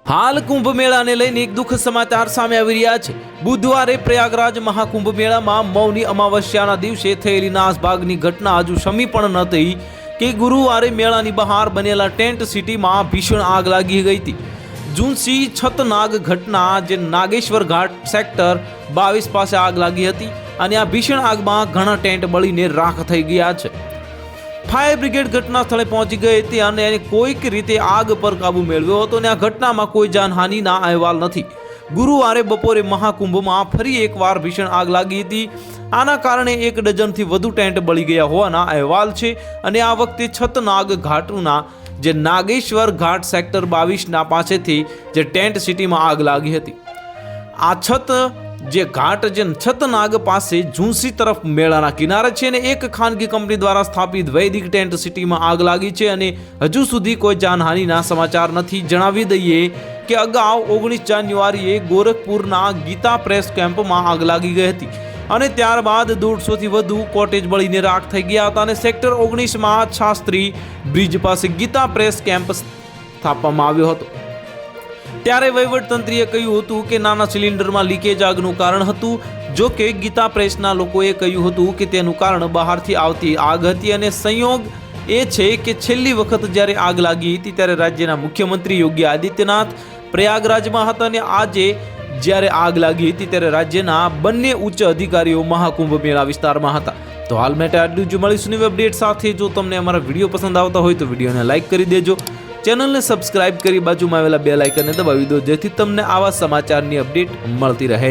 હાલ કુંભ મેળાને લઈને એક દુઃખદ સમાચાર સામે આવી રહ્યા છે। બુધવારે પ્રયાગરાજ મહાકુંભ મેળામાં મૌની અમાવસ્યાના દિવસે થયેલી નાસભાગની ઘટના હજુ શમી પણ ન થઈ કે ગુરુવારે મેળાની બહાર બનેલા ટેન્ટ સિટીમાં ભીષણ આગ લાગી ગઈ હતી। જુનસી છતનાગ ઘટના જે નાગેશ્વર ઘાટ સેક્ટર 22 પાસે આગ લાગી હતી અને આ ભીષણ આગમાં ઘણા ટેન્ટ બળીને રાખ થઈ ગયા છે। ફાયર બ્રિગેડ ઘટના સ્થળે પહોંચી ગઈ હતી અને કોઈક રીતે આગ પર કાબુ મેળવ્યો હતો અને આ ઘટનામાં કોઈ જાનહાનિના અહેવાલ નથી। ગુરુવારે બપોરે મહાકુંભમાં ફરી એકવાર ભીષણ આગ લાગી હતી। આના કારણે 1 ડઝનથી વધુ ટેન્ટ બળી ગયા હોવાના અહેવાલ છે અને આ વખતે છતનાગ ઘાટના જે નાગેશ્વર ઘાટ સેક્ટર 22 પાસેથી જે ટેન્ટ સિટીમાં આગ લાગી હતી। આ છતનાગ પાસે ઝુંસી તરફ મેળાના કિનારે છે અને એક ખાનગી કંપની દ્વારા સ્થાપિત વૈદિક ટેન્ટ સિટીમાં આગ લાગી છે અને હજુ સુધી કોઈ જાનહાનિના સમાચાર નથી। જણાવી દઈએ કે અગાઉ 19 જાન્યુઆરીએ ગોરખપુરના ગીતા પ્રેસ કેમ્પમાં આગ લાગી ગઈ હતી અને ત્યારબાદ 150થી વધુ કોટેજ બળીને રાખ થઈ ગયા હતા અને સેક્ટર 19માં શાસ્ત્રી બ્રિજ પાસે ગીતા પ્રેસ કેમ્પ સ્થાપવામાં આવ્યો હતો। ત્યારે વહીવટતંત્રએ કહ્યું હતું કે નાના સિલિન્ડરમાં લીકેજ આગનું કારણ હતું। જો કે ગીતા પ્રેસના લોકોએ કહ્યું હતું કે તેનું કારણ બહારથી આવતી આગ હતી અને સંયોગ એ છે કે છેલ્લી વખત જ્યારે આગ લાગી હતી ત્યારે રાજ્યના મુખ્યમંત્રી યોગી આદિત્યનાથ પ્રયાગરાજમાં હતા અને આજે જ્યારે આગ લાગી હતી ત્યારે રાજ્યના બંને ઉચ્ચ અધિકારીઓ મહાકુંભ મેળા વિસ્તારમાં હતા। તો હાલ માટે આટલું જ। મળીશું નવી અપડેટ સાથે। જો તમને અમારા વિડીયો પસંદ આવતા હોય તો વિડીયોને લાઇક કરી દેજો, ચેનલને સબસ્ક્રાઇબ કરી બાજુમાં આવેલા બેલ આઇકનને દબાવી દો જેથી તમને આવા સમાચારની અપડેટ મળતી રહે।